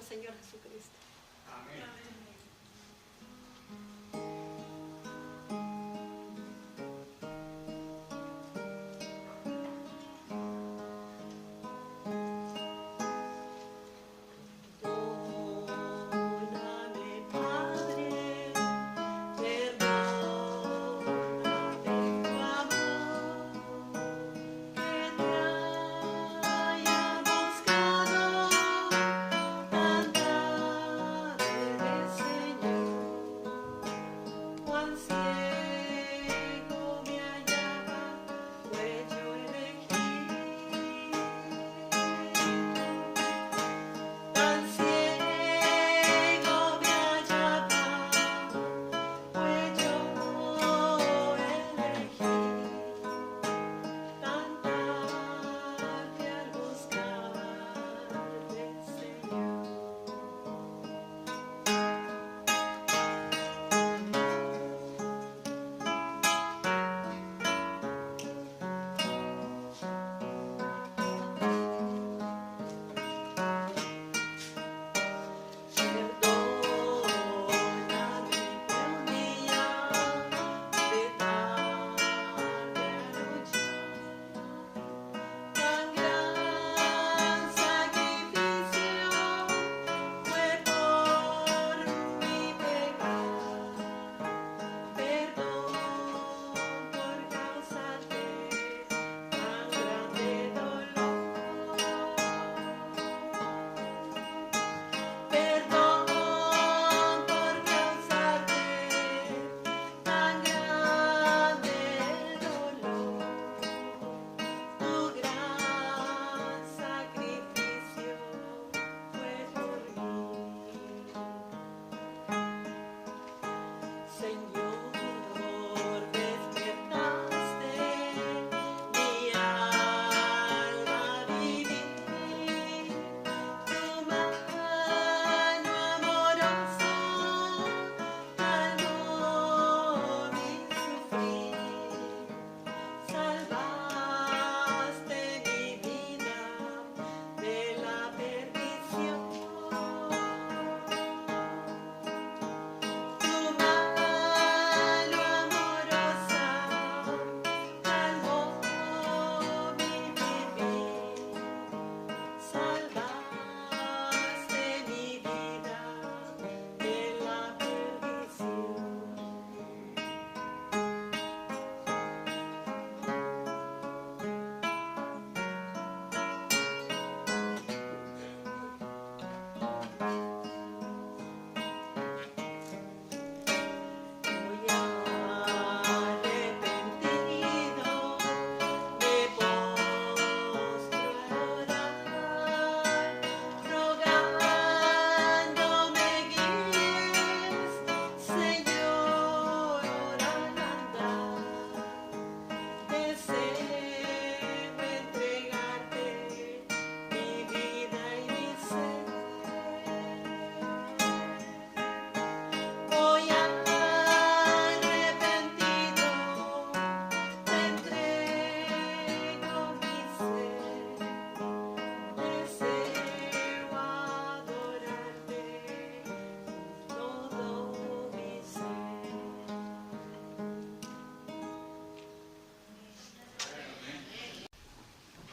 Señor Jesucristo. Amén.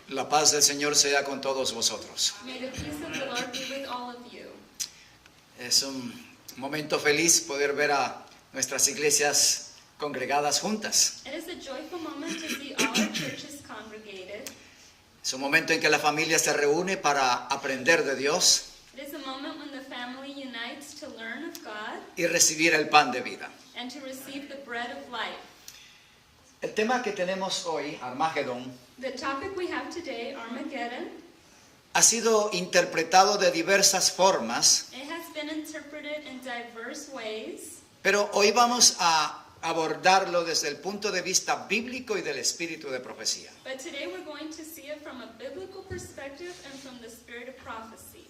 La paz del Señor sea con todos vosotros. May the peace of the Lord be with all of you. Es un momento feliz poder ver a nuestras iglesias congregadas juntas. It is a joyful moment to see all our churches congregated. Es un momento en que la familia se reúne para aprender de Dios It is a moment when the family unites to learn of God y recibir el pan de vida. and to receive the bread of life. El tema que tenemos hoy, Armagedón, The topic we have today, Armageddon, ha sido interpretado de diversas formas, it has been interpreted in diverse ways, pero hoy vamos a abordarlo desde el punto de vista bíblico y del espíritu de profecía. but today we're going to see it from a biblical perspective and from the spirit of prophecy.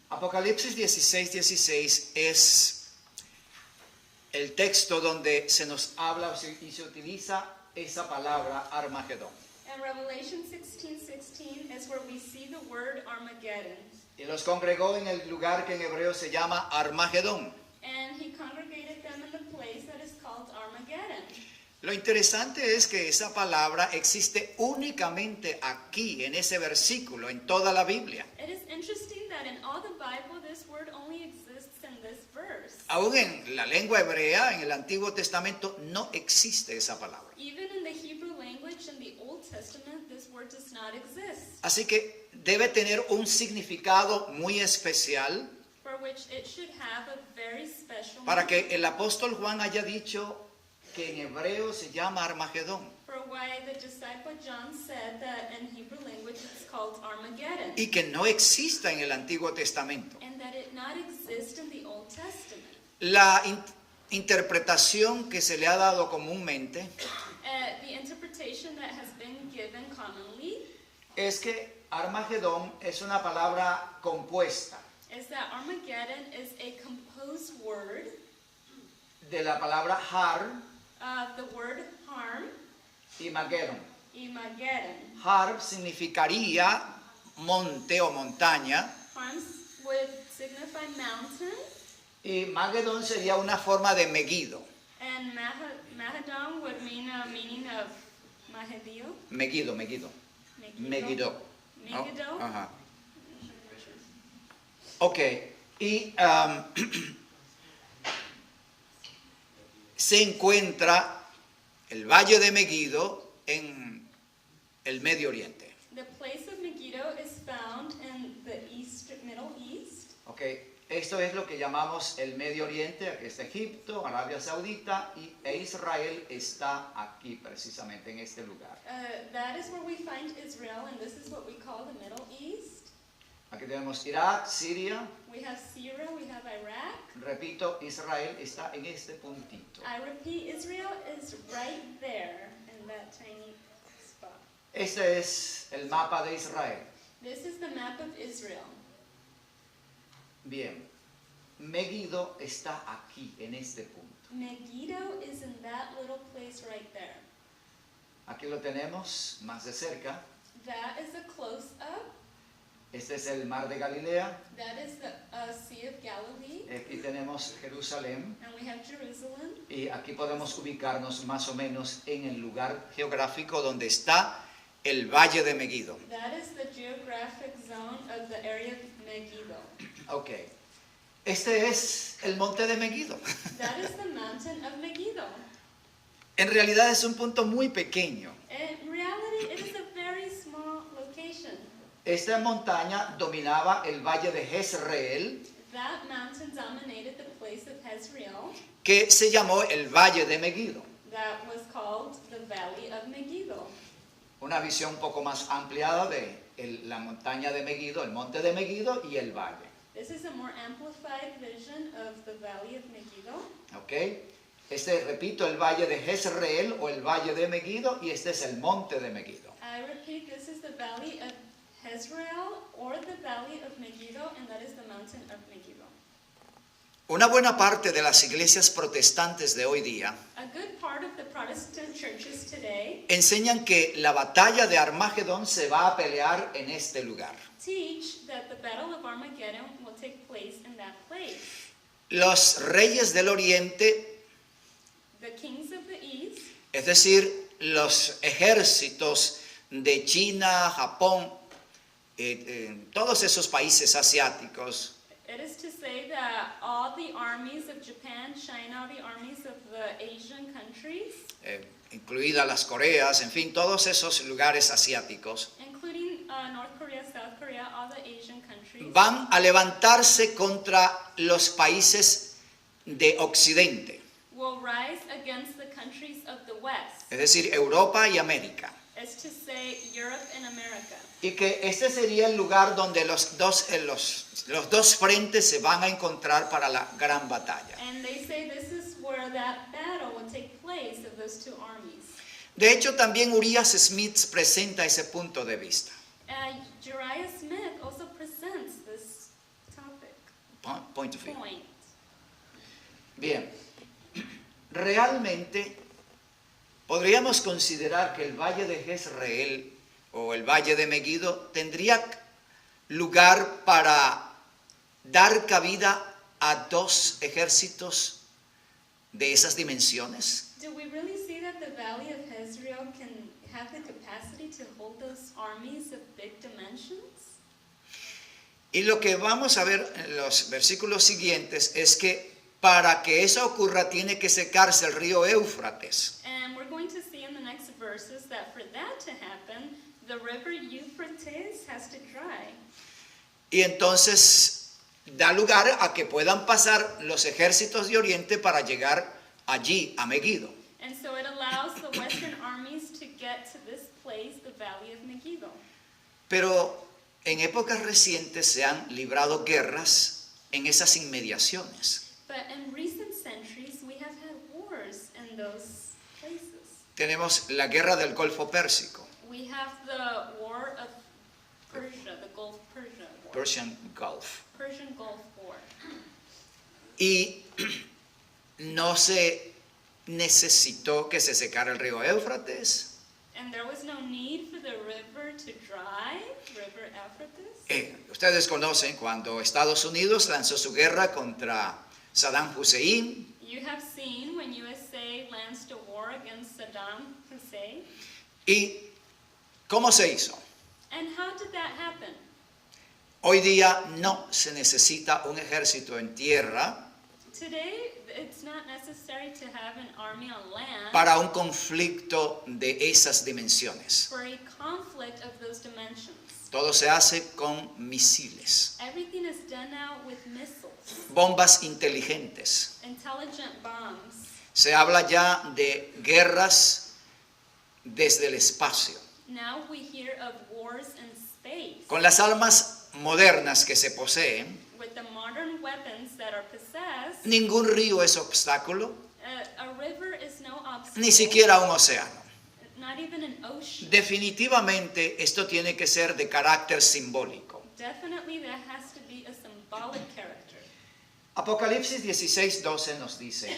Apocalipsis 16:16 es el texto donde se nos habla y se utiliza esa palabra Armagedón. And Revelation 16:16 is where we see the word Armageddon. Y los congregó en el lugar que en hebreo se llama Armagedón. And he congregated them in the place that is called Armageddon. Lo interesante es que esa palabra existe únicamente aquí, en ese versículo, en toda la Biblia. It is interesting that in all the Bible, this word only exists in this verse. Aún en la lengua hebrea, en el Antiguo Testamento, no existe esa palabra. Even in the Hebrew language in the Old Testament, this word does not exist, Así que debe tener un significado muy especial for which it should have a very special para meaning. que el apóstol Juan haya dicho que en hebreo se llama Armagedón For why the disciple John said that in Hebrew language it's called Armageddon, y que no exista en el Antiguo Testamento. and that it not exist in the Old Testament. La interpretación que se le ha dado comúnmente The interpretation that has been given commonly es que Armagedón es una palabra compuesta is that Armageddon is a composed word de la palabra har of the word harm, y Magedón. Imageddon. Har significaría monte o montaña Harm would signify mountain, y Magedón sería una forma de Megiddo. and Mahadon would mean a meaning of Mahadio, Megiddo. Megiddo. ¿no? Megiddo. Ajá. Ok, y se encuentra el valle de Megiddo en el Medio Oriente. The place of Megiddo is found in the Middle East. Ok, esto es lo que llamamos el Medio Oriente, aquí está Egipto, Arabia Saudita e Israel está aquí precisamente en este lugar. That is where we find Israel, and this is what we call the Middle East. Aquí tenemos Irak, Siria, We have Syria, we have Iraq. repito, Israel está en este puntito. I repeat, Israel is right there in that tiny spot. Este es el mapa de Israel. This is the map of Israel. Bien, Megiddo está aquí, en este punto. Megiddo is in that little place right there. Aquí lo tenemos más de cerca. That is a close-up. Este es el mar de Galilea. That is the Sea of Galilee. Aquí tenemos Jerusalén. And we have Jerusalem. Y aquí podemos ubicarnos más o menos en el lugar geográfico donde está el valle de Megiddo. That is the geographic zone of the area of Megiddo. Ok. Este es el monte de Megiddo. That is the mountain of Megiddo. En realidad es un punto muy pequeño. In reality, it is a very small location. Esta montaña dominaba el valle de Jezreel, That mountain dominated the place of Jezreel. que se llamó el valle de Megiddo. That was called the Valley of Megiddo. Una visión un poco más ampliada de la montaña de Megiddo, el monte de Megiddo y el valle. This is a more amplified vision of the Valley of Megiddo. ¿Ok? Este, repito, el valle de Jezreel o el valle de Megiddo y este es el monte de Megiddo. I repeat, this is the Valley of Jezreel or the Valley of Megiddo, and that is the mountain of Megiddo. Una buena parte de las iglesias protestantes de hoy día A good part of the Protestant churches today enseñan que la batalla de Armagedón se va a pelear en este lugar. teach that the Battle of Armageddon will take place in that place. Los reyes del Oriente, The kings of the East, es decir, los ejércitos de China, Japón, todos esos países asiáticos, it is to say that all the armies of Japan, China, all the armies of the Asian countries, incluidas las Coreas, en fin, todos esos lugares asiáticos, including North Korea, South Korea, all the Asian countries, van a levantarse contra los países de Occidente, will rise against the countries of the West. es decir, Europa y América. Is to say Europe and America. Y que este sería el lugar donde los dos frentes se van a encontrar para la gran batalla. And they say this is where that battle will take place of those two armies. De hecho, también Urias Smith presenta ese punto de vista. Uriah Smith also presents this topic. Point of view. Point. Bien. realmente podríamos considerar que el valle de Jezreel o el valle de Megiddo tendría lugar para dar cabida a dos ejércitos de esas dimensiones. Do we really see that the Valley of Jezreel can have the capacity to hold those armies of big dimensions? Y lo que vamos a ver en los versículos siguientes es que para que eso ocurra tiene que secarse el río Éufrates. And we're going to see in the next verses that for that to happen, the river Euphrates has to dry. Y entonces da lugar a que puedan pasar los ejércitos de Oriente para llegar allí, a Megiddo. And so it allows the Western armies to get to this place, the Valley of Megiddo. Pero en épocas recientes se han librado guerras en esas inmediaciones. But in recent centuries, we have had wars in those places. Tenemos la guerra del Golfo Pérsico, We have the War of Persia, the Gulf Persia War. Persian Gulf. Persian Gulf War. Y no se necesitó que se secara el río Éufrates. And there was no need for the river to dry, River Euphrates. Ustedes conocen cuando Estados Unidos lanzó su guerra contra Saddam Hussein. You have seen when USA launched a war against Saddam Hussein. ¿Y cómo se hizo? And how did that happen? Hoy día no se necesita un ejército en tierra Today, it's not necessary to have an army on land para un conflicto de esas dimensiones. for a conflict of those dimensions. Todo se hace con misiles, Everything is done now with missiles, bombas inteligentes. intelligent bombs. Se habla ya de guerras desde el espacio. Now we hear of wars in space. Con las armas modernas que se poseen, With the modern weapons that are possessed, ningún río es obstáculo, a river is no obstacle, ni siquiera un océano. not even an ocean. Definitivamente esto tiene que ser de carácter simbólico. Definitely there has to be a symbolic character. Apocalipsis 16:12 nos dice: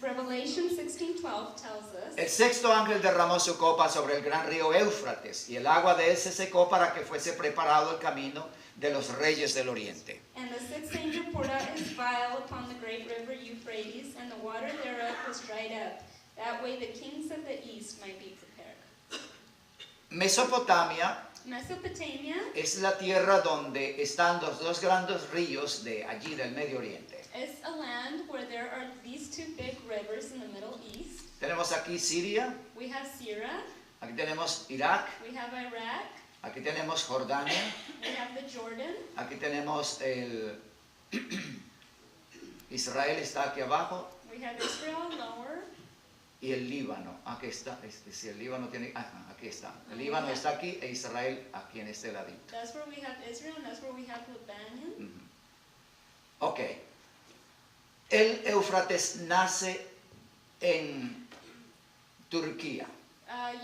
Revelation 16:12 tells us, el sexto ángel derramó su copa sobre el gran río Éufrates, y el agua de él se secó para que fuese preparado el camino de los reyes del oriente. and the sixth angel poured out his vial upon the great river Euphrates, and the water thereof was dried up. That way the kings of the east might be prepared. Mesopotamia Mesopotamia es la tierra donde están los dos grandes ríos de allí del Medio Oriente. is a land where there are these two big rivers in the Middle East. Tenemos aquí Siria, We have Syria, aquí tenemos Irak, we have Iraq, aquí tenemos Jordania, we have the Jordan, aquí tenemos el Israel está aquí abajo we have Israel lower, y el Líbano. Aquí está, si el Líbano tiene, aquí está. El Líbano está aquí e Israel aquí en este ladito. that's where we have Israel, and that's where we have Lebanon. Ok. El Éufrates nace en Turquía,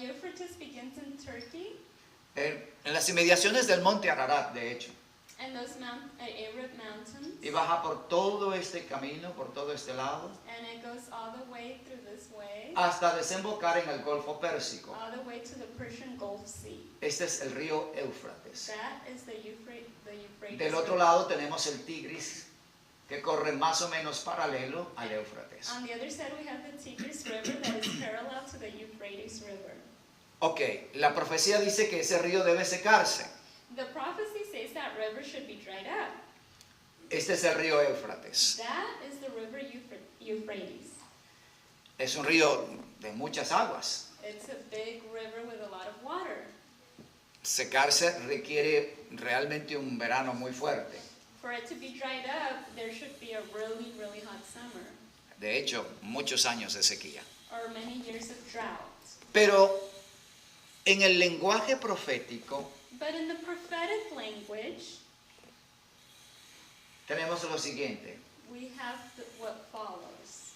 Euphrates begins in Turkey, en las inmediaciones del monte Ararat, de hecho. and those Arab mountains, Y baja por todo este camino, por todo este lado, and it goes all the way through this way, hasta desembocar en el Golfo Pérsico. all the way to the Persian Gulf Sea. Este es el río Éufrates. That is the Euphrates. Del otro lado tenemos el Tigris, que corre más o menos paralelo al Éufrates. On the other side, we have the Tigris River that is parallel to the Euphrates River. Ok, la profecía dice que ese río debe secarse. The prophecy says that river should be dried up. Este es el río Éufrates. That is the river Euphrates. Es un río de muchas aguas. It's a big river with a lot of water. Secarse requiere realmente un verano muy fuerte. For it to be dried up, there should be a really, really hot summer, De hecho, muchos años de sequía. or many years of drought. Pero en el lenguaje profético But in the prophetic language, tenemos lo siguiente. we have what follows.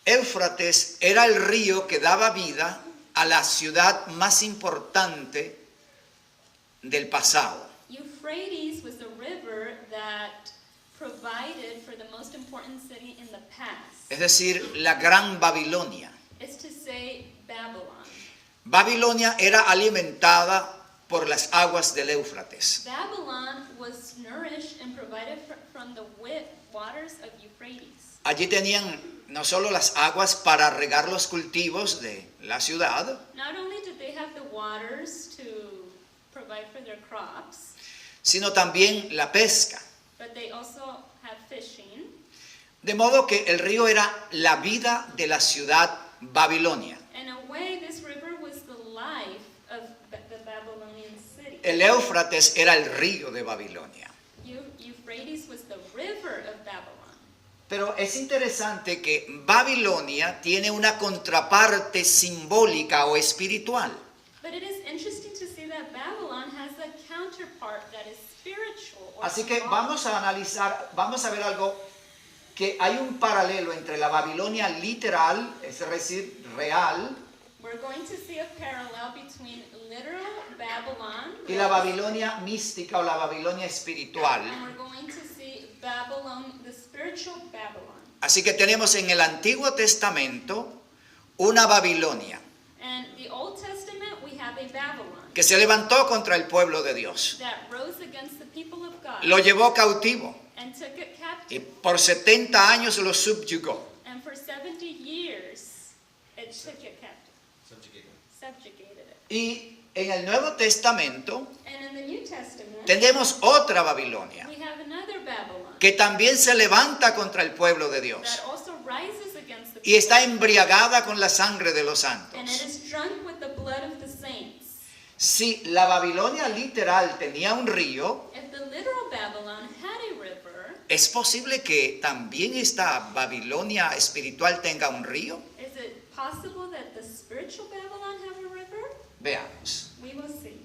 Éufrates era el río que daba vida a la ciudad más importante del pasado. Euphrates was the river that provided for the most important city in the past. es decir, la Gran Babilonia. is to say Babylon. Babilonia era alimentada por las aguas del Éufrates. Babylon was nourished and provided from the waters of Euphrates. Allí tenían no solo las aguas para regar los cultivos de la ciudad, Not only did they have the waters to provide for their crops, sino también la pesca. but they also had fishing. De modo que el río era la vida de la ciudad Babilonia. In a way, this river was the life of the Babylonian city. El Éufrates era el río de Babilonia. Euphrates was the river of Babylon. Pero es interesante que Babilonia tiene una contraparte simbólica o espiritual. But it is interesting to see that Babylon has a counterpart that is spiritual. Or Así que symbolic. vamos a ver algo, que hay un paralelo entre la Babilonia literal, es decir, real, We're going to see a parallel between literal Babylon y la Babilonia mística o la Babilonia espiritual. and we're going to see Babylon, the spiritual Babylon. Así que tenemos en el Antiguo Testamento una Babilonia And the Old Testament, we have a Babylon que se levantó contra el pueblo de Dios, that rose against the people of God lo llevó cautivo and took it y captive. por 70 años lo subyugó. And for 70 years, it took it captive, subjugated it. Y en el Nuevo Testamento And in the New Testament, tenemos otra Babilonia we have another Babylon que también se levanta contra el pueblo de Dios that also rises against the y está embriagada con la sangre de los and it santos. is drunk with the blood of the saints. Si la Babilonia literal tenía un río, If the literal Babylon had a river, ¿es posible que también esta Babilonia espiritual tenga un río? is it possible that the spiritual Babylon have a river? Veamos. We will see.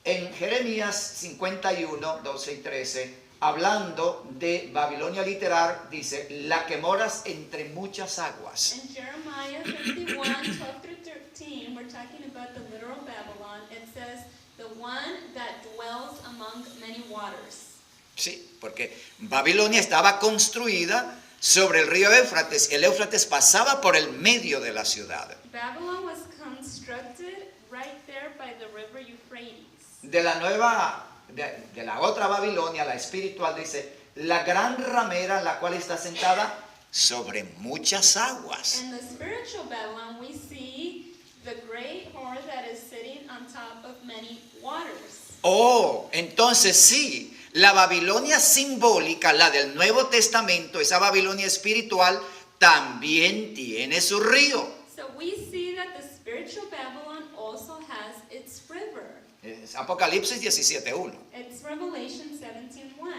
En Jeremías 51, 12 y 13, hablando de Babilonia literal, dice, la que moras entre muchas aguas. In Jeremiah 51, 12 through 13, we're talking about the literal Babylon. It says, the one that dwells among many waters. Sí, porque Babilonia estaba construida sobre el río Éufrates. El Éufrates pasaba por el medio de la ciudad. Babylon was constructed right there by the river Euphrates. De la otra Babilonia, la espiritual, dice, la gran ramera la cual está sentada sobre muchas aguas. In the spiritual Babylon, we see the great whore that is sitting on top of many waters. Oh, entonces sí, la Babilonia simbólica, la del Nuevo Testamento, esa Babilonia espiritual, también tiene su río. So we see that the spiritual Babylon also has its river. Es Apocalipsis 17.1. It's Revelation 17:1.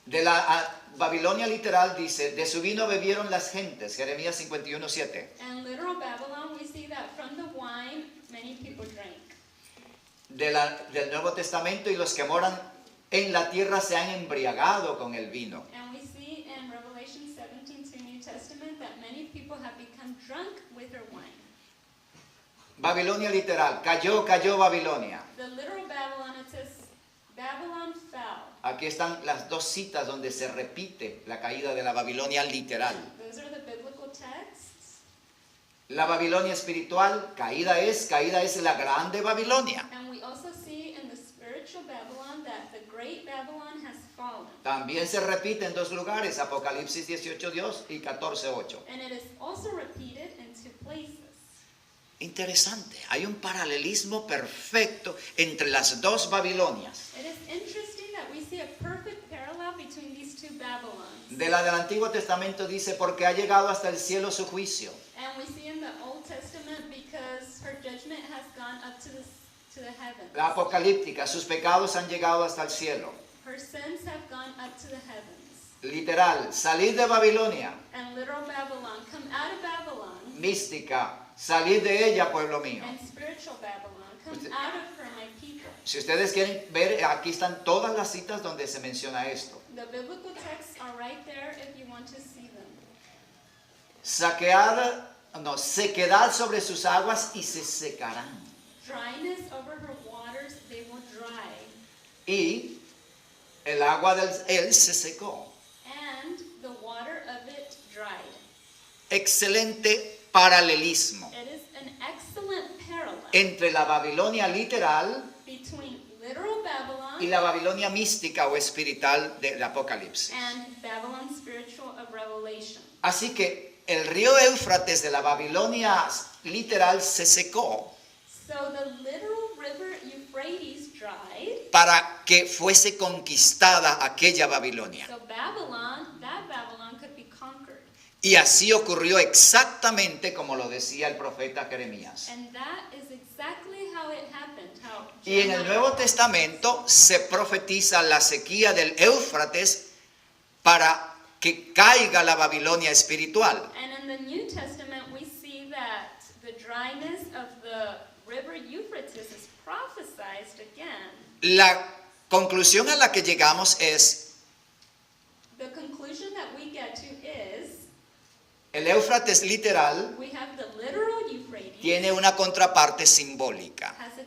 De la Babilonia literal dice, de su vino bebieron las gentes, Jeremías 51.7. And literal Babylon, we see that from the wine, many people drank. Del Nuevo Testamento, y los que moran en la tierra se han embriagado con el vino. And we see in Revelation 17:2 New Testament that many people have become drunk with her wine. Babilonia literal, cayó Babilonia. The literal Babylon, it says, Babylon fell. Aquí están las dos citas donde se repite la caída de la Babilonia literal. Those are the biblical texts. La Babilonia espiritual, caída es la grande Babilonia. And we also see in the spiritual Babylon that the great Babylon has fallen. También se repite en dos lugares, Apocalipsis 18.2 y 14.8. And it is also repeated in two places. Interesante, hay un paralelismo perfecto entre las dos Babilonias. It is interesting that we see a perfect parallel between these two Babylons. De la del Antiguo Testamento dice, porque ha llegado hasta el cielo su juicio. And we see in the Old Testament because her judgment has gone up to the heavens. La apocalíptica, sus pecados han llegado hasta el cielo. Her sins have gone up to the heavens. Literal, salid de Babilonia. And literal Babylon, come out of Babylon. Mística, salid de ella, pueblo mío. And spiritual Babylon, come Usted- out of her, my people. Si ustedes quieren ver, aquí están todas las citas donde se menciona esto. The biblical texts are right there if you want to see them. Sequedad sobre sus aguas y se secarán. Dryness over her waters, they will dry. Y el agua del él se secó. And the water of it dried. excelente paralelismo It is an excellent parallel entre la Babilonia literal between literal Babylon y la Babilonia mística o espiritual del Apocalipsis. and Babylon spiritual of Revelation. Así que el río Éufrates de la Babilonia literal se secó So the literal river Euphrates dried. para que fuese conquistada aquella Babilonia. So Babylon, that Babylon could be conquered. Y así ocurrió exactamente como lo decía el profeta Jeremías. And that is exactly how it happened. Y en el Nuevo Testamento se profetiza la sequía del Éufrates para que caiga la Babilonia espiritual. And in the New Testament, we see that the dryness of the river Euphrates is prophesied again. La conclusión a la que llegamos es, The conclusion that we get to is el Éufrates literal we have the literal Euphrates tiene una contraparte simbólica. has a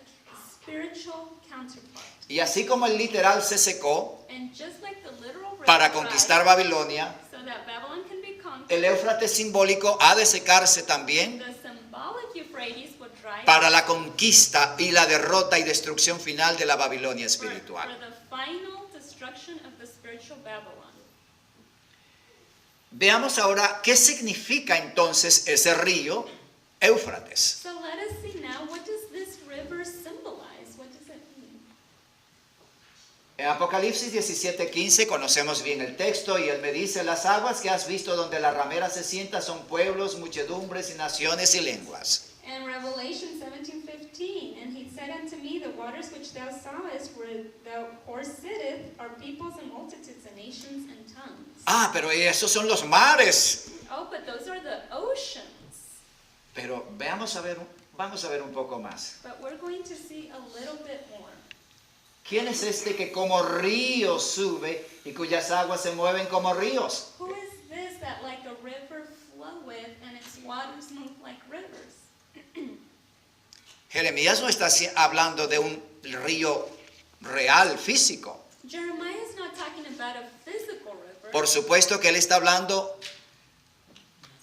spiritual counterpart. Y así como el literal se secó And just like the literal river para dried conquistar Babilonia, so that Babylon can be conquered, el Éufrates simbólico ha de secarse también the symbolic Euphrates would dry para up la conquista y la derrota y destrucción final de la Babilonia for espiritual. the final destruction of the spiritual Babylon. Veamos ahora qué significa entonces ese río Éufrates. So let us see now, what does this river symbolize? What does it mean? En Apocalipsis 17:15 conocemos bien el texto y él me dice, las aguas que has visto donde la ramera se sienta son pueblos, muchedumbres y naciones y lenguas. And Revelation 17:15, and he said unto me, the waters which thou sawest where the horse sitteth are peoples and multitudes and nations and tongues. Ah, pero esos son los mares. Oh, but those are the oceans. Pero vamos a ver un poco más. But we're going to see a little bit more. ¿Quién es este que como río sube y cuyas aguas se mueven como ríos? Who is this that like a river floweth and its waters move like rivers? Jeremías no está hablando de un río real, físico. Jeremiah is not talking about a physical river. Por supuesto que él está hablando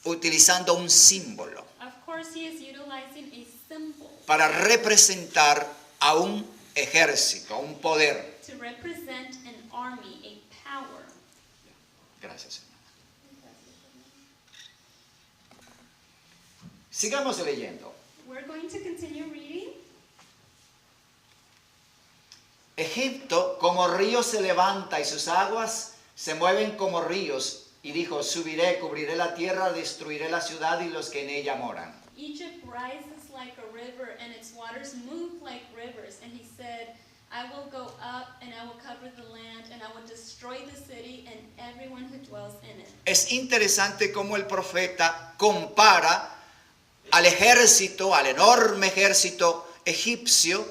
utilizando un símbolo Of course, he is utilizing a symbol para representar a un ejército, a un poder. to represent an army, a power. Gracias, Señor. Sigamos leyendo. We're going to continue reading. Egipto como río se levanta y sus aguas se mueven como ríos. Y dijo, subiré, cubriré la tierra, destruiré la ciudad y los que en ella moran. Egypt rises like a river and its waters move like rivers. And he said, I will go up and I will cover the land and I will destroy the city and everyone who dwells in it. Es interesante cómo el profeta compara al ejército, al enorme ejército egipcio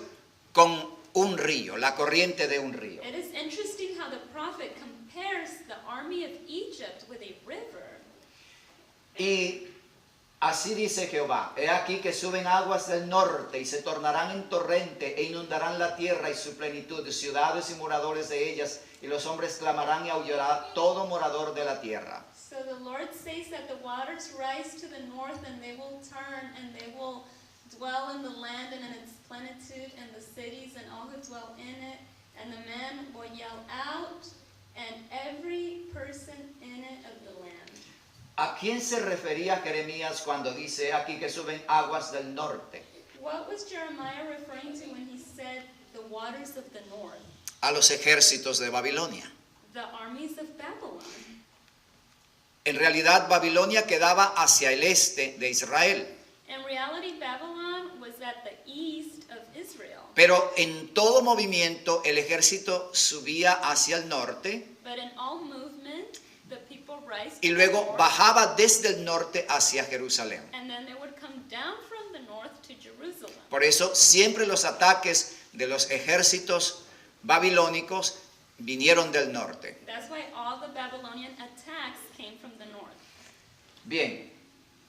con un río, la corriente de un río. It is interesting how the prophet compares the army of Egypt with a river. Y así dice Jehová, he aquí que suben aguas del norte y se tornarán en torrente e inundarán la tierra y su plenitud, ciudades y moradores de ellas, y los hombres clamarán y aullará todo morador de la tierra. So the Lord says that the waters rise to the north and they will turn and they will dwell in the land and in its plenitude and the cities and all who dwell in it. And the men will yell out and every person in it of the land. ¿A quién se refería Jeremías cuando dice aquí que suben aguas del norte? What was Jeremiah referring to when he said the waters of the north? A los ejércitos de Babilonia. The armies of Babylon. En realidad Babilonia quedaba hacia el este de Israel, In reality, Babylon was at the east of Israel. pero en todo movimiento el ejército subía hacia el norte But in all movement, the people rise to y the luego north, bajaba desde el norte hacia Jerusalén. and then they would come down from the north to Jerusalem. Por eso siempre los ataques de los ejércitos babilónicos vinieron del norte. That's why all the Babylonian attacks came from the north. Bien,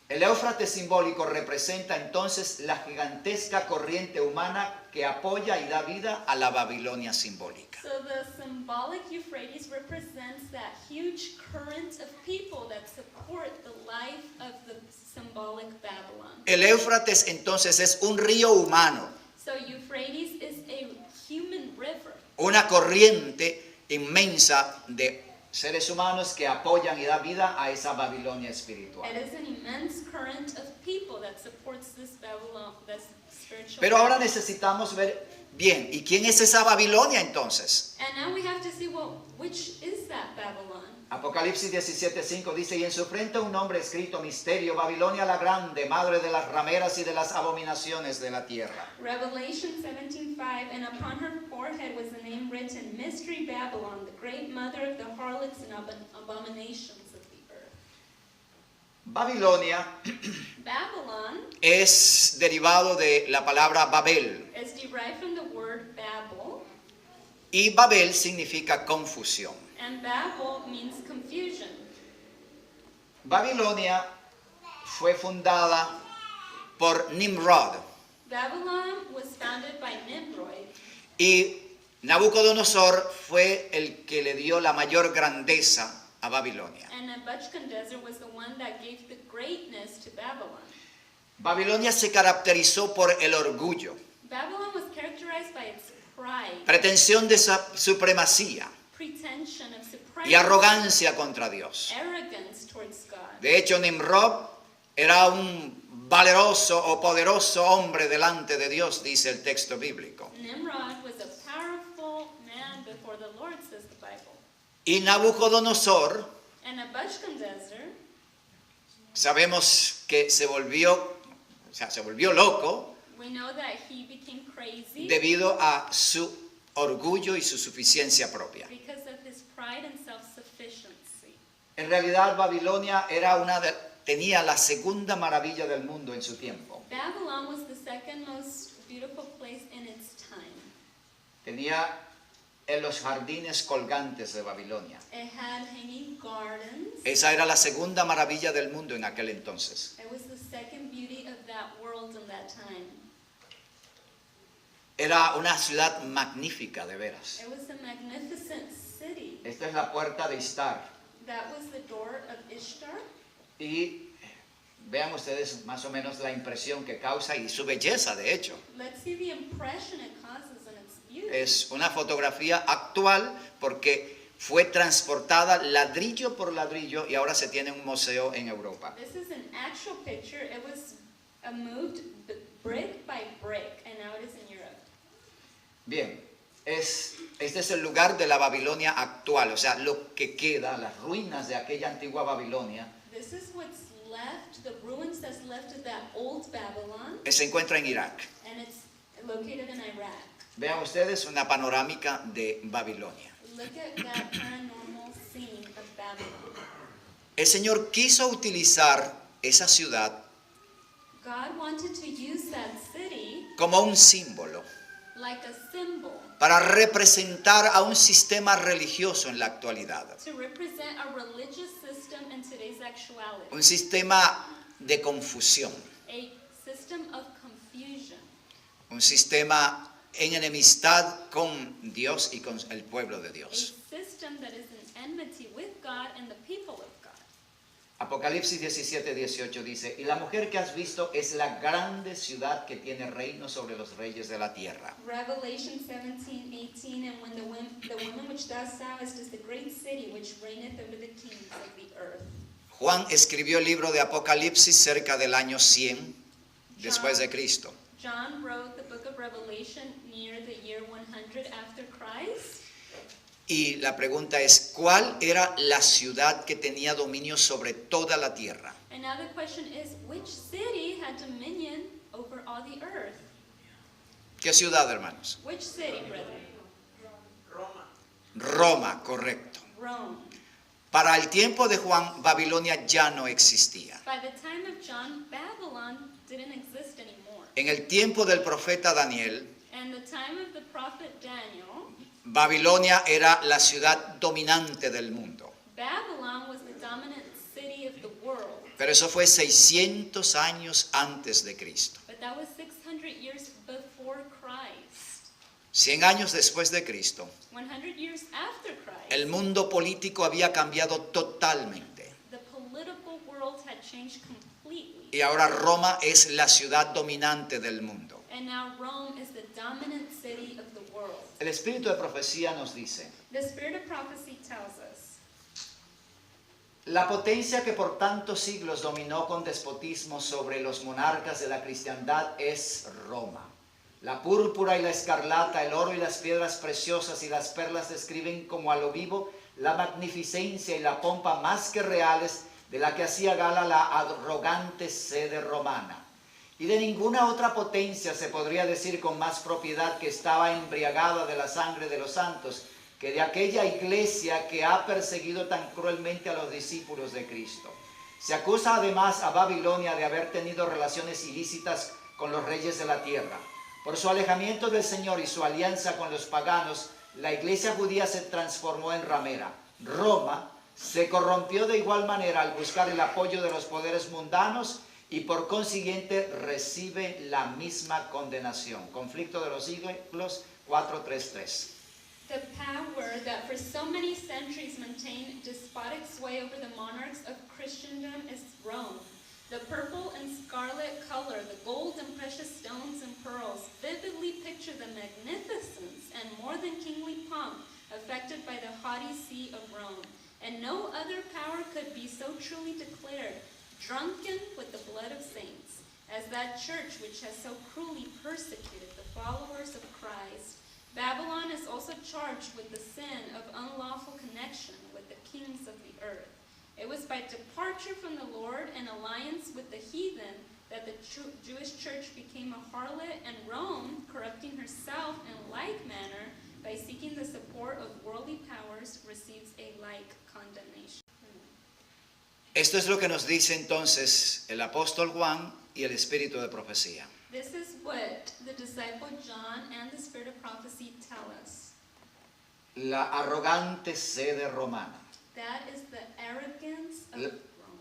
El Éufrates simbólico representa entonces la gigantesca corriente humana que apoya y da vida a la Babilonia simbólica. So the symbolic Euphrates represents that huge current of people that support the life of the symbolic Babylon. El Éufrates entonces es un río humano, So Euphrates is a human river. una corriente inmensa de seres humanos que apoyan y da vida a esa Babilonia espiritual. It is an immense current of people that supports this Babylon, this spiritual. Pero ahora necesitamos ver bien, ¿y quién es esa Babilonia entonces? And now we have to see, well, which is that Babylon? Apocalipsis 17:5 dice, y en su frente un nombre escrito, misterio, Babilonia la grande, madre de las rameras y de las abominaciones de la tierra. Revelation 17:5, and upon her forehead was the name written, Mystery Babylon, the great mother of the harlots and abominations of the earth. Babilonia Babylon es derivado de la palabra Babel, is derived from the word Babel, y Babel significa confusión. and Babel means confusion. Babilonia fue fundada por Nimrod, Babylon was founded by Nimrod, y Nabucodonosor fue el que le dio la mayor grandeza a Babilonia. and Nebuchadnezzar was the one that gave the greatness to Babylon. Babilonia se caracterizó por el orgullo, Babylon was characterized by its pride, pretensión de supremacía pretension of y supremacy, arrogancia contra Dios. arrogance towards God. De hecho, Nimrod era un valeroso o poderoso hombre delante de Dios, dice el texto bíblico. Nimrod was a powerful man before the Lord, says the Bible. Y Nabucodonosor, And Nebuchadnezzar, sabemos que se volvió loco we know that he became crazy debido a su orgullo y su suficiencia propia. because of his pride and self-sufficiency. En realidad, Babilonia tenía la segunda maravilla del mundo en su tiempo. Babylon was the second most beautiful place in its time. Tenía en los jardines colgantes de Babilonia. It had hanging gardens. Esa era la segunda maravilla del mundo en aquel entonces. It was the second beauty of that world in that time. Era una ciudad magnífica, de veras. It was a magnificent city. Esta es la puerta de Ishtar. That was the door of Ishtar. Y vean ustedes más o menos la impresión que causa y su belleza, de hecho. Let's see the impression it causes and its beauty. Es una fotografía actual porque fue transportada ladrillo por ladrillo y ahora se tiene un museo en Europa. This is an actual picture. It was moved brick by brick, and now it is in Europe. Bien, este es el lugar de la Babilonia actual, o sea, lo que queda, las ruinas de aquella antigua Babilonia, This is what's left, the ruins that's left of that old Babylon, que se encuentra en Irak. and it's located in Iraq. Vean ustedes una panorámica de Babilonia. Look at that paranormal scene of Babylon. El Señor quiso utilizar esa ciudad God wanted to use that city como un símbolo like a symbol para representar a un sistema religioso en la actualidad. to represent a religious system in today's actuality, Un sistema de confusión, a system of confusion, un sistema en enemistad con Dios y con el pueblo de a Dios. system that is in enmity with God and the people of God. Apocalipsis 17:18 dice, y la mujer que has visto es la grande ciudad que tiene reino sobre los reyes de la tierra. Revelation 17:18, and when the woman which thou sawest is the great city which reigneth over the kings of the earth. Juan escribió el libro de Apocalipsis cerca del año 100 después de Cristo. John wrote the book of Revelation near the year 100 after Christ. Y la pregunta es, ¿cuál era la ciudad que tenía dominio sobre toda la tierra? And now the question is, which city had dominion over all the earth? ¿Qué ciudad, hermanos? Which city, brethren? Roma, correcto. Rome. Para el tiempo de Juan, Babilonia ya no existía. By the time of John, Babylon didn't exist anymore. En el tiempo del profeta Daniel, And the time of the prophet Daniel, Babilonia era la ciudad dominante del mundo. Babylon was the dominant city of the world. Pero eso fue 600 años antes de Cristo. But that was 600 years before Christ. 100 años después de Cristo, 100 years after Christ, el mundo político había cambiado totalmente. the political world had changed completely. Y ahora Roma es la ciudad dominante del mundo. And now Rome is the dominant city of the world. El espíritu de profecía nos dice: The spirit of prophecy tells us la potencia que por tantos siglos dominó con despotismo sobre los monarcas de la cristiandad es Roma. La púrpura y la escarlata, el oro y las piedras preciosas y las perlas describen como a lo vivo la magnificencia y la pompa más que reales de la que hacía gala la arrogante sede romana. Y de ninguna otra potencia se podría decir con más propiedad que estaba embriagada de la sangre de los santos, que de aquella iglesia que ha perseguido tan cruelmente a los discípulos de Cristo. Se acusa además a Babilonia de haber tenido relaciones ilícitas con los reyes de la tierra. Por su alejamiento del Señor y su alianza con los paganos, la iglesia judía se transformó en ramera. Roma se corrompió de igual manera al buscar el apoyo de los poderes mundanos y por consiguiente recibe la misma condenación. Conflicto de los siglos 4:3-3. the power that for so many centuries maintained despotic sway over the monarchs of Christendom is Rome. The purple and scarlet color, the gold and precious stones and pearls vividly picture the magnificence and more than kingly pomp affected by the haughty see of Rome. And no other power could be so truly declared, drunken with the blood of saints, as that church which has so cruelly persecuted the followers of Christ. Babylon is also charged with the sin of unlawful connection with the kings of the earth. It was by departure from the Lord and alliance with the heathen that the Jewish church became a harlot, and Rome, corrupting herself in like manner by seeking the support of worldly powers, receives a like condemnation. Esto es lo que nos dice entonces el apóstol Juan y el espíritu de profecía. This is what the disciple John and the spirit of prophecy tell us. La arrogante sede romana, That is the arrogance of La- Rome,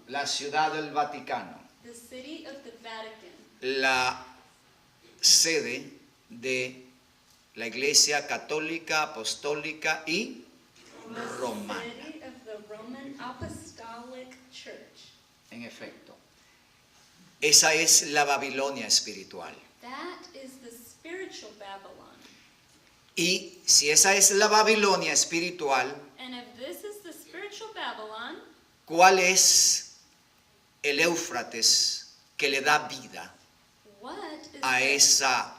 la ciudad del Vaticano, the city of the Vatican, la sede de la Iglesia Católica, Apostólica y Romana. the city of the Roman Apostolic Church. En efecto, esa es la Babilonia espiritual. That is the spiritual Babylon. Y si esa es la Babilonia espiritual, And if this is the spiritual Babylon, ¿cuál es el Éufrates que le da vida what is a the, esa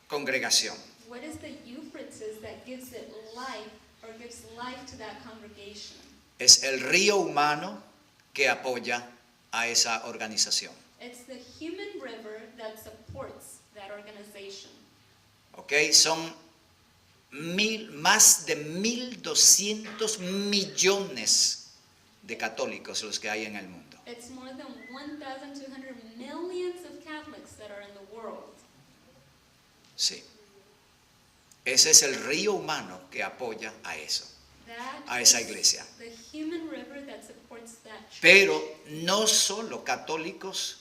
congregación? what is the Euphrates that gives it life or gives life to that congregation? Es el río humano que apoya a esa organización. It's the human river that supports that organization. ¿Ok? Son más de 1.200 millones de católicos los que hay en el mundo. It's more than 1,200 millions of Catholics that are in the world. Sí. Ese es el río humano que apoya a eso, That a esa is iglesia. the human river that supports that church. Pero no solo católicos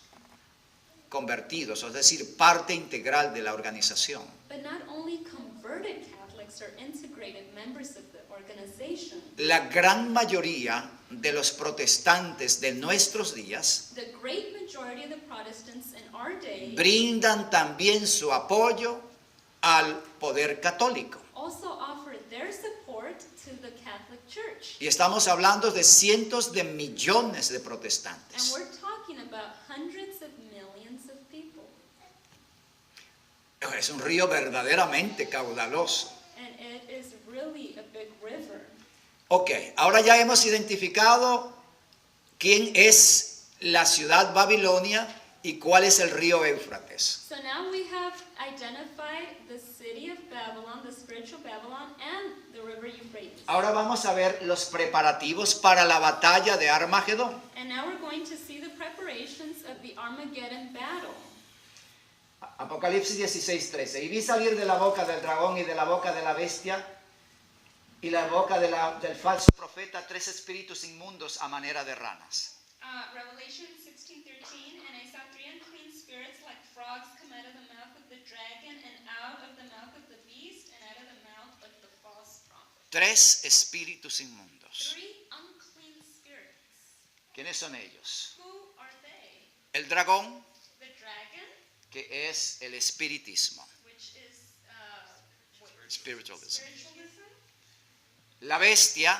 convertidos, es decir, parte integral de la organización. But not only converted Catholics are integrated members of the organization. La gran mayoría de los protestantes de nuestros días The great majority of the Protestants in our day brindan también su apoyo al poder católico. also offer their support to the Catholic Church. Y estamos hablando de cientos de millones de And protestantes. we're talking about hundreds of millions of people. Es un río verdaderamente caudaloso. And it is really a big river. Ok, ahora ya hemos identificado quién es la ciudad Babilonia y cuál es el río Éufrates. So now we have identified the city of Babylon, the spiritual Babylon, and the river Euphrates. Ahora vamos a ver los preparativos para la batalla de Armagedón. And now we're going to see the preparations of the Armageddon battle. Apocalipsis 16:13. Y vi salir de la boca del dragón y de la boca de la bestia y la boca del falso profeta 3 espíritus inmundos a manera de ranas. Revelation 16:13, and I saw three unclean spirits like frogs come out of the mouth of the dragon, and out of the mouth of the beast, and out of the mouth of the false prophet. 3 espíritus inmundos. Three unclean spirits. ¿Quiénes son ellos? Who are they? El dragón, The dragon, que es el espiritismo, which is spiritualism. spiritualism. La bestia,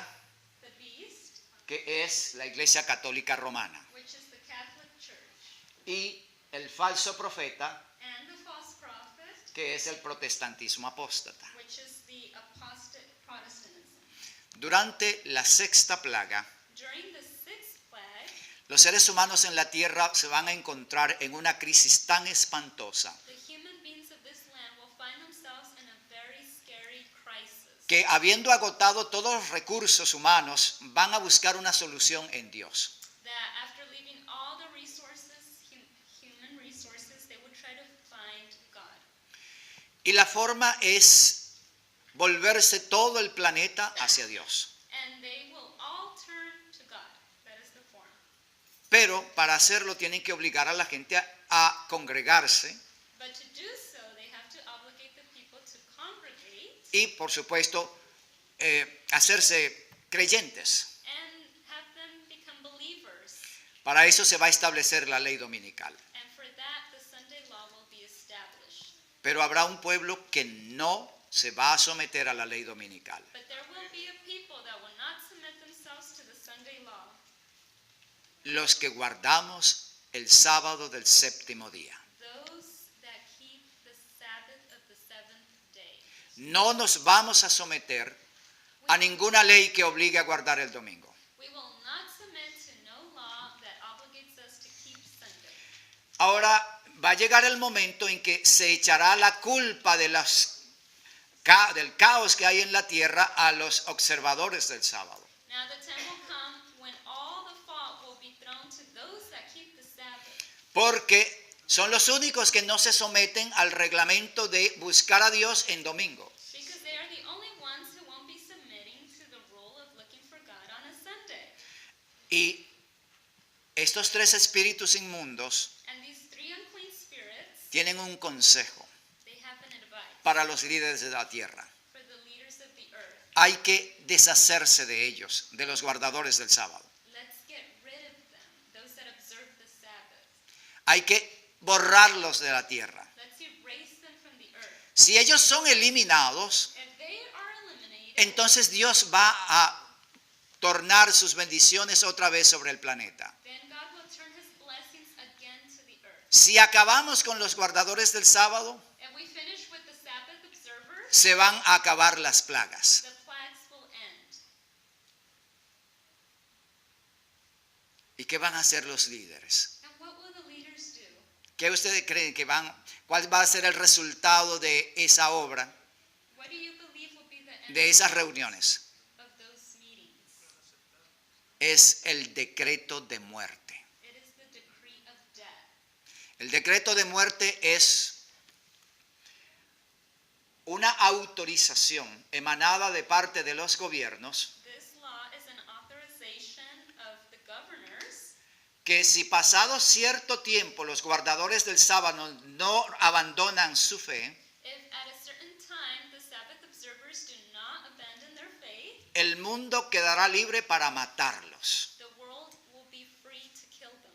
The beast, que es la Iglesia Católica Romana. which is the Catholic Church. Y el falso profeta, And the false prophet, que es el protestantismo apóstata. which is the apostate Protestantism. Durante la 6ª plaga, During the sixth plague, los seres humanos en la tierra se van a encontrar en una crisis tan espantosa the human beings of this land will find themselves in a very scary crisis. que, habiendo agotado todos los recursos humanos, van a buscar una solución en Dios. That after leaving all the resources, human resources, they would try to find God. Y la forma es volverse todo el planeta hacia Dios. And they will all turn to God. That is the form. Pero para hacerlo tienen que obligar a la gente a congregarse But to do so, they have to obligate the people to congregate y, por supuesto, hacerse creyentes. and have them become believers. Para eso se va a establecer la ley dominical. And for that, the Sunday law will be established. Pero habrá un pueblo que no se va a someter a la ley dominical. But there will be a people that will not submit themselves to the Sunday law. Los que guardamos el sábado del 7º día. Those that keep the Sabbath of the seventh day. No nos vamos a someter a ninguna ley que obligue a guardar el domingo. We will not submit to no law that obligates us to keep Sunday. Ahora va a llegar el momento en que se echará la culpa del caos que hay en la tierra a los observadores del sábado. Now the time will come when all the fault will be thrown to those that keep the Sabbath. Porque son los únicos que no se someten al reglamento de buscar a Dios en domingo. Because they are the only ones who won't be submitting to the rule of looking for God on a Sunday. Y estos 3 espíritus inmundos And these three unclean spirits, tienen un consejo they have an advice para los líderes de la tierra. for the leaders of the earth. Hay que deshacerse de ellos, de los guardadores del sábado. Let's get rid of them, those that observe the Sabbath. Hay que borrarlos de la tierra. Let's erase them from the earth. Si ellos son eliminados, If they are eliminated, entonces Dios va a tornar sus bendiciones otra vez sobre el planeta. then God will turn his blessings again to the earth. Si acabamos con los guardadores del sábado, And we finish with the Sabbath observers, se van a acabar las plagas. the plagues will end. ¿Y qué van a hacer los líderes? And what will the leaders do? ¿Qué ustedes creen que cuál va a ser el resultado de esa obra, What do you believe will be the end de esas reuniones? of those meetings? Es el decreto de muerte. It is the decree of death. El decreto de muerte es una autorización emanada de parte de los gobiernos This law is an authorization of the governors que si pasado cierto tiempo los guardadores del sábado no abandonan su fe, if at a certain time the Sabbath observers do not abandon their faith, el mundo quedará libre para matarlos. the world will be free to kill them.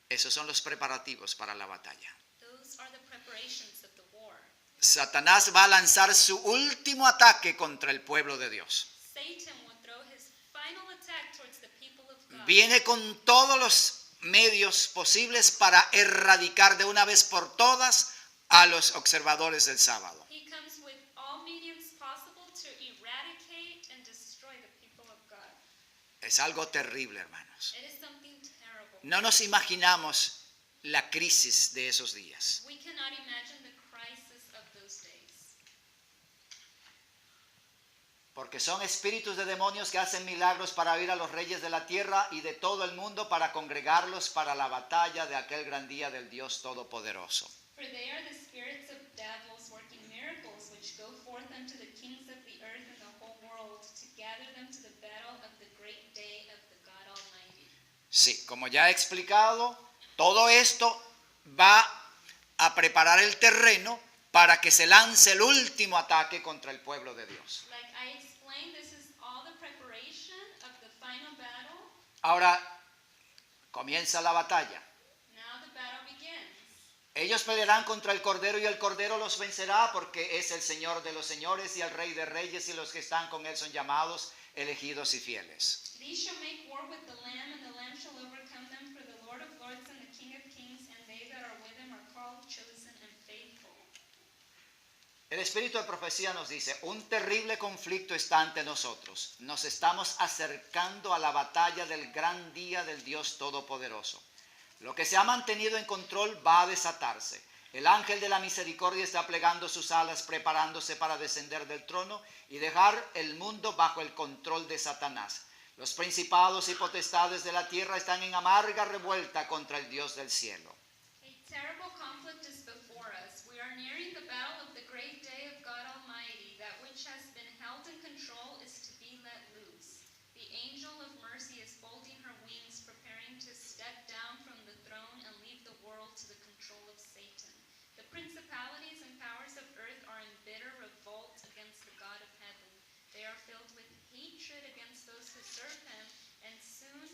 Esos son los preparativos para la batalla. Those are the preparations of the war. Satanás va a lanzar su último ataque contra el pueblo de Dios. Satan will throw his final attack towards the people of God. Viene con todos los medios posibles para erradicar de una vez por todas a los observadores del sábado. He comes with all mediums possible to eradicate and destroy the people of God. Es algo terrible, hermanos. It is something terrible. No nos imaginamos la crisis de esos días. We cannot imagine the crisis of those days. Porque son espíritus de demonios que hacen milagros para ir a los reyes de la tierra y de todo el mundo para congregarlos para la batalla de aquel gran día del Dios Todopoderoso. For they are the spirits of devils working miracles which go forth unto the kings of the earth and the whole world to gather them to the battle of the great day of the God Almighty. Sí, como ya he explicado, todo esto va a preparar el terreno para que se lance el último ataque contra el pueblo de Dios. Like I explained, this is all the preparation of the final battle. Ahora comienza la batalla. Now the battle begins. Ellos pelearán contra el Cordero y el Cordero los vencerá porque es el Señor de los señores y el Rey de reyes y los que están con él son llamados, elegidos y fieles. These shall make war with the Lamb, and the Lamb shall overcome them, for the Lord of lords and the King of kings, and they that are with him are called, chosen, and faithful. El espíritu de profecía nos dice, un terrible conflicto está ante nosotros. Nos estamos acercando a la batalla del gran día del Dios Todopoderoso. Lo que se ha mantenido en control va a desatarse. El ángel de la misericordia está plegando sus alas, preparándose para descender del trono y dejar el mundo bajo el control de Satanás. Los principados y potestades de la tierra están en amarga revuelta contra el Dios del cielo. A terrible conflict is before us. We are nearing the battle of the great day of God Almighty. That which has been held in control is to be let loose. The angel of mercy is folding her wings, preparing to step down from the throne and leave the world to the control of Satan. The principalities and powers of earth are in bitter revolt against the God of heaven. They are filled with hatred against those who serve him, and soon,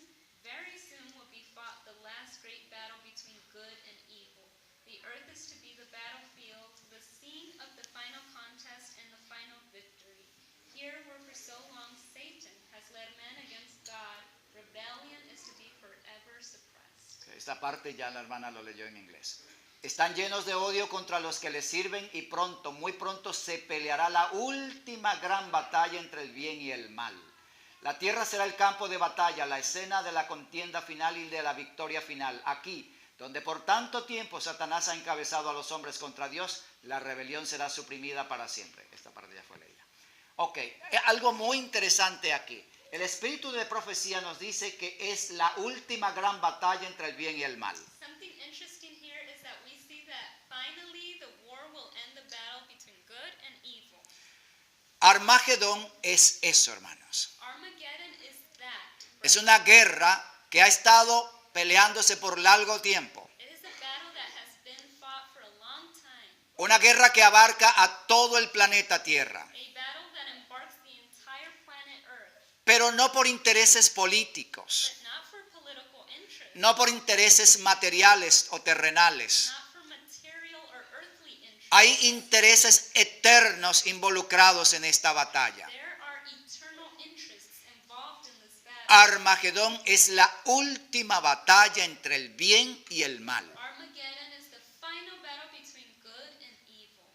very soon, will be fought the last great battle between good and evil. The earth is to be the battlefield, the scene of the final contest and the final victory. Here, where for so long Satan has led men against God, rebellion is to be forever suppressed. Esta parte ya la hermana lo leyó en inglés. Están llenos de odio contra los que les sirven y pronto, muy pronto se peleará la última gran batalla entre el bien y el mal. La tierra será el campo de batalla, la escena de la contienda final y de la victoria final. Aquí, donde por tanto tiempo Satanás ha encabezado a los hombres contra Dios, la rebelión será suprimida para siempre. Esta parte ya fue leída. Ok, algo muy interesante aquí. El espíritu de profecía nos dice que es la última gran batalla entre el bien y el mal. Something interesting here is that we see that finally the war will end the battle between good and evil. Armagedón es eso, hermanos. Armageddon is that. Es una guerra que ha estado peleándose por largo tiempo. It is a battle that has been fought for a long time. Una guerra que abarca a todo el planeta Tierra. A battle that embarks the entire planet Earth, Pero no por intereses políticos, but not for political interest, no por intereses materiales o terrenales. not for material or earthly interest. Hay intereses eternos involucrados en esta batalla. There are eternal interests involved in this battle. Armagedón es la última batalla entre el bien y el mal. Armageddon is the final battle between good and evil.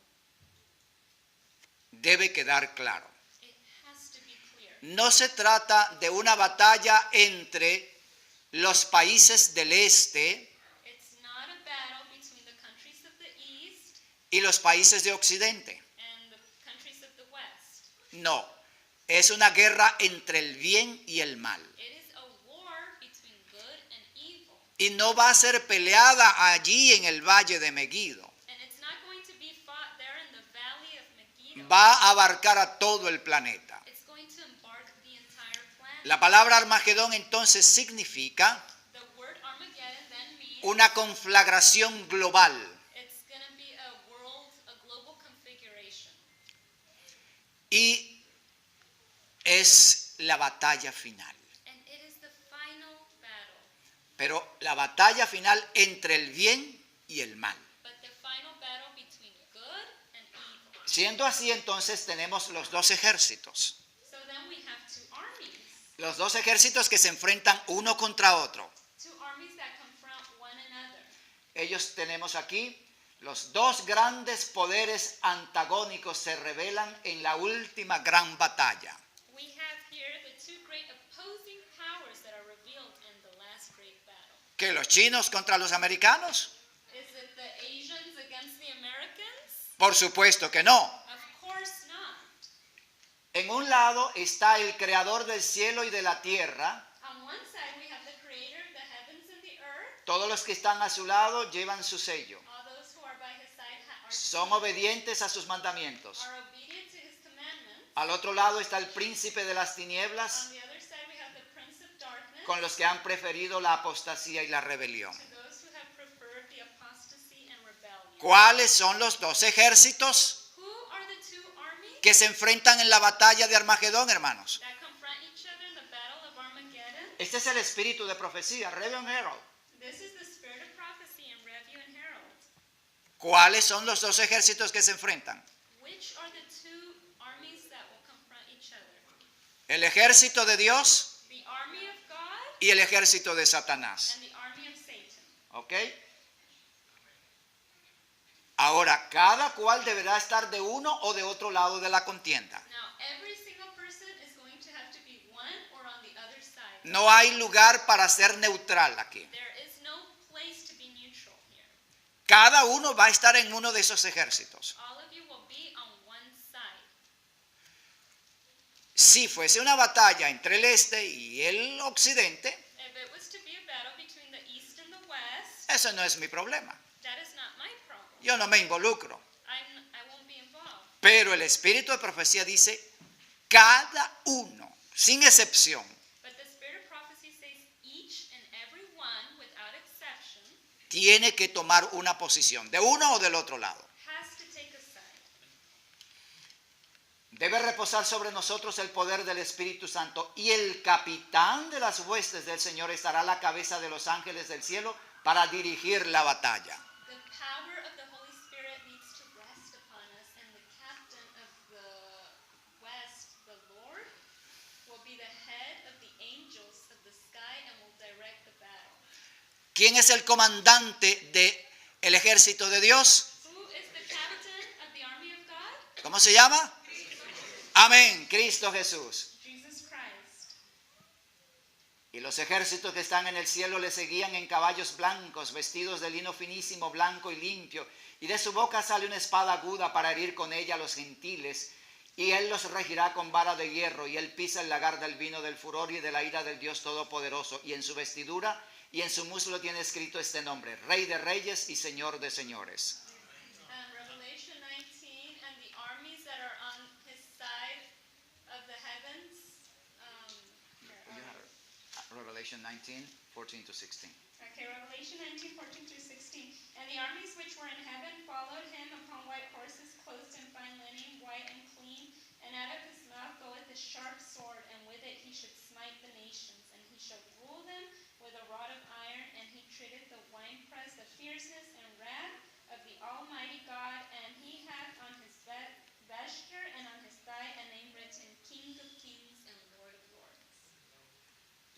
Debe quedar claro. It has to be clear. No se trata de una batalla entre los países del este It's not a battle between the countries of the East y los países de Occidente. and the countries of the West. No, es una guerra entre el bien y el mal. It is a war between good and evil. Y no va a ser peleada allí en el Valle de Megiddo. And it's not going to be fought there in the valley of Megiddo. Va a abarcar a todo el planeta. It's going to embark the entire planet. La palabra Armagedón entonces significa The word Armageddon then means una conflagración global. it's going to be a global configuration. Y es la batalla final. And it is the final battle. Pero la batalla final entre el bien y el mal. But the final battle between good and evil. Siendo así, entonces tenemos los dos ejércitos. So then we have two armies. Los dos ejércitos que se enfrentan uno contra otro. Two armies that confront one another. Ellos tenemos aquí, los dos grandes poderes antagónicos se revelan en la última gran batalla. We have here the two great opposing powers that are revealed in the last great battle. ¿Que los chinos contra los americanos? Is it the Asians against the Americans? Por supuesto que no. Of course not. En un lado está el creador del cielo y de la tierra. On one side we have the creator of the heavens and the earth. Todos los que están a su lado llevan su sello. All those who are by his side Son obedientes a sus mandamientos. are obedient to his commandments. Al otro lado está el príncipe de las tinieblas, On the other side, we have the prince of darkness. con los que han preferido la apostasía y la rebelión. To those who have preferred the apostasy and rebellion. ¿Cuáles son los dos ejércitos Who are the two armies que se enfrentan en la batalla de Armagedón, hermanos? that confront each other in the battle of Armageddon? Este es el espíritu de profecía, Reverend Harold. This is the spirit of prophecy in Review and Herald. ¿Cuáles son los dos ejércitos que se enfrentan? Which are the two armies that will confront each other? El ejército de Dios The army of God y el ejército de Satanás. and the army of Satan. ¿Ok? Ahora, cada cual deberá estar de uno o de otro lado de la contienda. Now, every single person is going to have to be one or on the other side. No hay lugar para ser neutral aquí. There is no place to be neutral here. Cada uno va a estar en uno de esos ejércitos. All of you will be on one side. Si fuese una batalla entre el este y el occidente, If it was to be a battle between the east and the west, eso no es mi problema. that is not my problem. Yo no me involucro. I won't be involved. Pero el espíritu de profecía dice, cada uno, sin excepción, But the spirit of prophecy says each and every one, without exception, tiene que tomar una posición, de uno o del otro lado. has to take a side. Debe reposar sobre nosotros el poder del Espíritu Santo y el capitán de las huestes del Señor estará a la cabeza de los ángeles del cielo para dirigir la batalla. The power of the Holy Spirit needs to rest upon us, and the captain of the west, the Lord, will be the head of the angels of the sky and will direct the battle. ¿Quién es el comandante del ejército de Dios? Who is the captain of the army of God? ¿Cómo se llama? Amén, Cristo Jesús. Jesus Christ. Y los ejércitos que están en el cielo le seguían en caballos blancos, vestidos de lino finísimo, blanco y limpio. Y de su boca sale una espada aguda para herir con ella a los gentiles. Y él los regirá con vara de hierro. Y él pisa el lagar del vino del furor y de la ira del Dios Todopoderoso. Y en su vestidura y en su muslo tiene escrito este nombre: Rey de Reyes y Señor de Señores. Revelation 19, and the armies that are on his side of the heavens. Revelation 19, 14 to 16. Okay, Revelation 19, 14 through 16. And the armies which were in heaven followed him upon white horses, clothed in fine linen, white and clean. And out of his mouth goeth a sharp sword, and with it he should smite the nations. And he shall rule them with a rod of iron, and he treateth the winepress, the fierceness and wrath of the Almighty God. And he hath on his vesture and on his thigh a name written, King of Kings and Lord of Lords.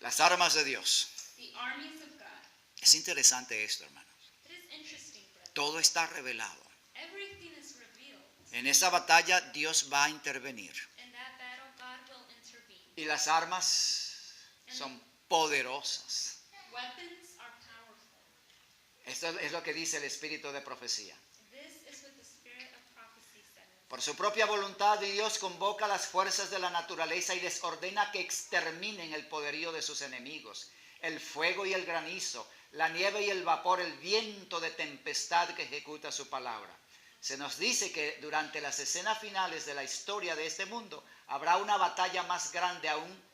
Las armas de Dios. The armies of God. Es interesante esto, hermanos. It is interesting, brethren. Todo está revelado. Everything is revealed. En esa batalla Dios va a intervenir. In that battle, God will intervene. Y las armas son poderosas. Weapons are powerful. Esto es lo que dice el espíritu de profecía. This is what the spirit of prophecy says. Por su propia voluntad, Dios convoca a las fuerzas de la naturaleza y les ordena que exterminen el poderío de sus enemigos, el fuego y el granizo, la nieve y el vapor, el viento de tempestad que ejecuta su palabra. Se nos dice que durante las escenas finales de la historia de este mundo habrá una batalla más grande aún,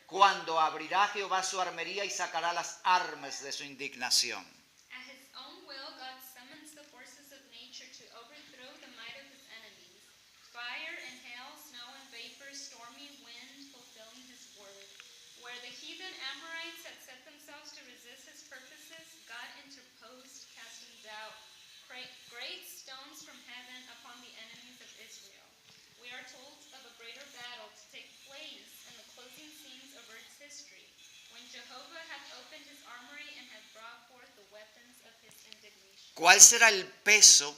cuando abrirá Jehová su armería y sacará las armas de su indignación. At his own will, God summons the forces of nature to overthrow the might of his enemies. Fire and hail, snow and vapor, stormy wind, fulfilling his word. Where the heathen Amorites had set themselves to resist his purposes, God interposed, casting doubt great stones from heaven upon the enemies of Israel. We are told of a greater battle to take place in the closing scenes of earth's history, when Jehovah hath opened his armory and hath brought forth the weapons of his indignation. ¿Cuál será el peso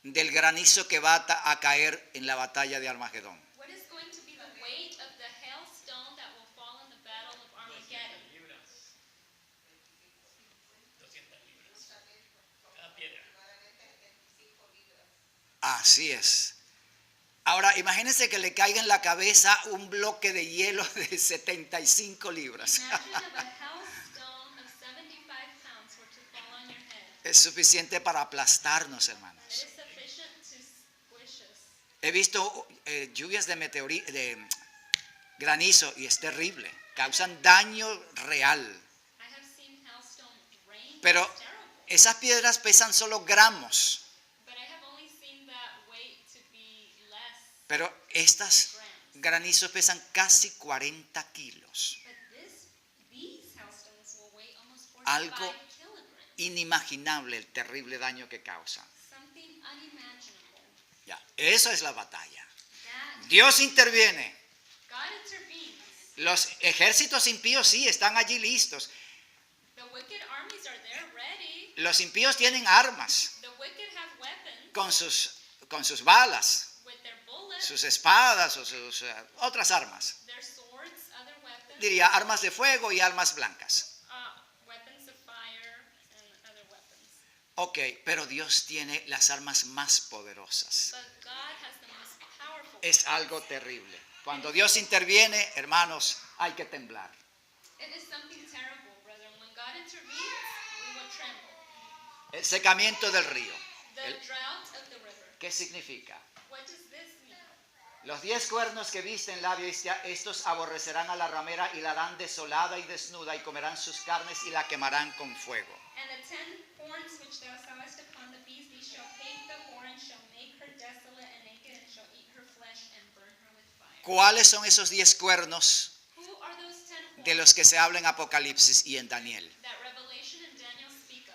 del granizo que va a caer en la batalla de Armagedón? What is going to be the weight of the hailstone that will fall in the battle of Armageddon? 200 libras. Cada piedra. Así es. Ahora, imagínense que le caiga en la cabeza un bloque de hielo de 75 libras. Imagine if a hailstone of 75 pounds were to fall on your head. Es suficiente para aplastarnos, hermanos. It is sufficient to squish us. He visto lluvias de granizo y es terrible. Causan daño real. I have seen hailstone rain. Pero It's terrible. esas piedras pesan solo gramos. But I have only seen that weight to be less Pero estas grams. granizos pesan casi 40 kilos. But these hailstones will weigh almost 45 Algo kilograms. Inimaginable el terrible daño que causan. Something unimaginable. Ya, eso es la batalla. That Dios interviene. God intervenes. Los ejércitos impíos sí están allí listos. The wicked armies are there ready. Los impíos tienen armas The wicked have weapons con sus balas, with their bullets, sus espadas o sus otras armas. their swords, other weapons, Diría armas de fuego y armas blancas. weapons of fire, and other weapons. Ok, pero Dios tiene las armas más poderosas. But God has the most powerful. Es algo terrible. Cuando Dios interviene, hermanos, hay que temblar. It is something terrible, brethren. When God intervenes, we will tremble. El secamiento del río. The drought of the river. ¿Qué significa? What does this mean? Los 10 cuernos que viste en la bestia, estos aborrecerán a la ramera y la harán desolada y desnuda y comerán sus carnes y la quemarán con fuego. And the 10 horns which thou sawest upon the beast, these shall hate the whore, and shall make her desolate and naked, and shall eat her flesh and burn her with fire. ¿Cuáles son esos 10 cuernos Who are those 10 horns de los que se habla en Apocalipsis y en Daniel? that Revelation and Daniel speak of?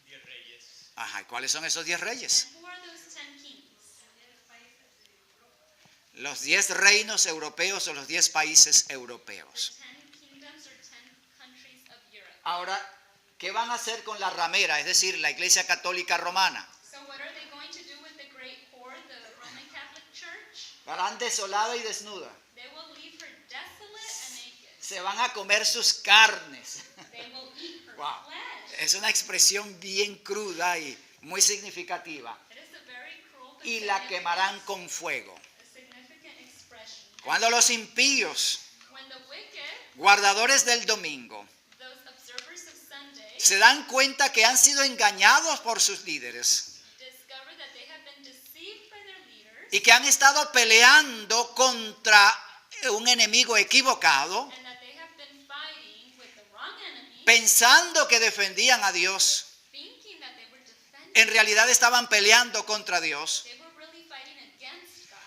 10 reyes. Ajá, ¿y cuáles son esos 10 reyes? And who are those 10 kings? Los 10 reinos europeos o los 10 países The europeos. 10 kingdoms or 10 countries of Europe. Ahora, ¿qué van a hacer con la ramera? Es decir, la Iglesia Católica Romana. So what are they going to do with the great whore, the Roman Catholic Church? La harán desolada y desnuda. They will leave her desolate and naked. Se van a comer sus carnes. They will eat her Wow. flesh. Es una expresión bien cruda y muy significativa. It is a very cruel but Y la significant- quemarán con fuego. a significant expression. Cuando los impíos, When the wicked, guardadores del domingo, those observers of Sunday, se dan cuenta que han sido engañados por sus líderes discover that they have been deceived by their leaders y que han estado peleando contra un enemigo equivocado, and that they have been fighting with the wrong enemy, pensando que defendían a Dios, thinking that they were defending, en realidad estaban peleando contra Dios. they were really fighting against God.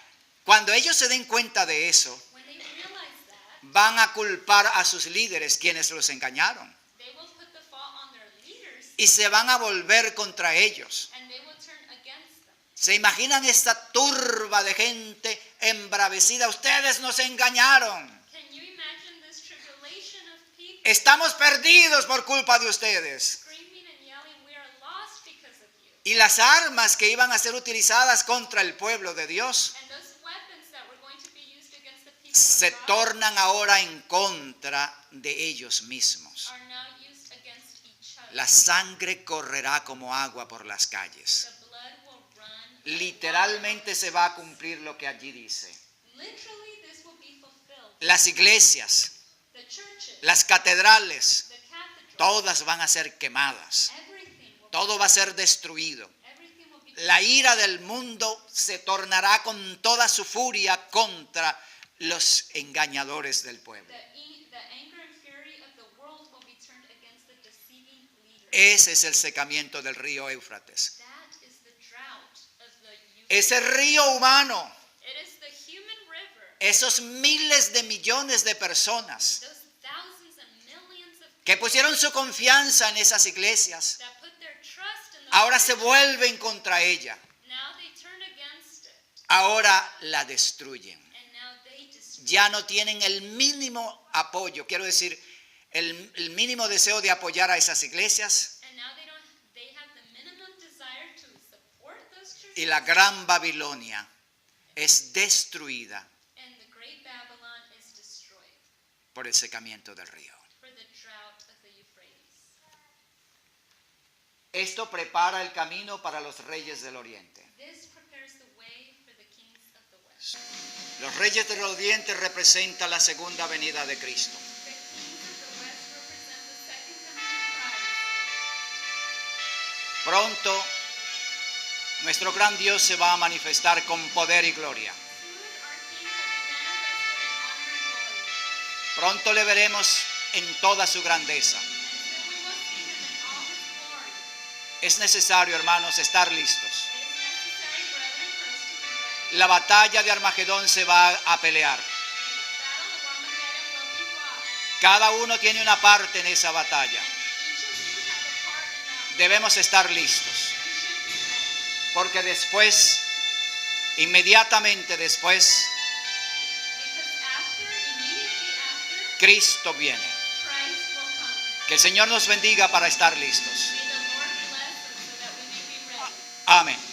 Cuando ellos se den cuenta de eso, When they realize that, van a culpar a sus líderes quienes los engañaron they will put the fault on their leaders y se van a volver contra ellos. and they will turn against them. ¿Se imaginan esta turba de gente embravecida? Ustedes nos engañaron. Can you imagine this tribulation of people Estamos perdidos por culpa de ustedes. screaming and yelling, we are lost because of you? Y las armas que iban a ser utilizadas contra el pueblo de Dios And those weapons that were going to be used against the people se of God tornan ahora en contra de ellos mismos. are now used against each other. La sangre correrá como agua por las calles. The blood will run. like Literalmente se va a cumplir lo que allí dice. water. Literally, this will be fulfilled. Las iglesias, The churches, las catedrales, the cathedrals, todas van a ser quemadas. everything will, Todo va a ser destruido. everything will be La ira del mundo se tornará con toda su furia contra los engañadores del pueblo. the anger and fury of the world will be turned against the deceiving leaders. Ese es el secamiento del río Éufrates. That is the drought of the youth. Ese río humano, It is the human river. esos miles de millones de personas Those thousands and millions of que pusieron su confianza en esas iglesias, that put their trust in the ahora se vuelven contra ella. now they turn against it Ahora la destruyen. and now they destroy. Ya no tienen el mínimo apoyo, quiero decir, el mínimo deseo de apoyar a esas iglesias. And now they have the minimum desire to support those churches. Y la gran Babilonia es destruida And the great Babylon is destroyed por el secamiento del río. for the drought of the Euphrates. Esto prepara el camino para los reyes del oriente. This prepares the way for the kings of the west. Los reyes del oriente representan la segunda venida de Cristo. The kings of the west represent the second coming of Christ. Pronto nuestro gran Dios se va a manifestar con poder y gloria. Soon our King will be manifested in honor and glory. Pronto le veremos en toda su grandeza. And soon we will see him in all his glory. Es necesario, hermanos, estar listos. It is necessary, brethren, for us to be ready. La batalla de Armagedón se va a pelear. The battle of Armageddon will be fought. Cada uno tiene una parte en esa batalla. And each of you have a part in that. Debemos estar listos. We should be ready. Porque después, inmediatamente después, Because immediately after, Cristo viene. Christ will come. Que el Señor nos bendiga para estar listos. May the Lord bless us so that we may be ready. Amén.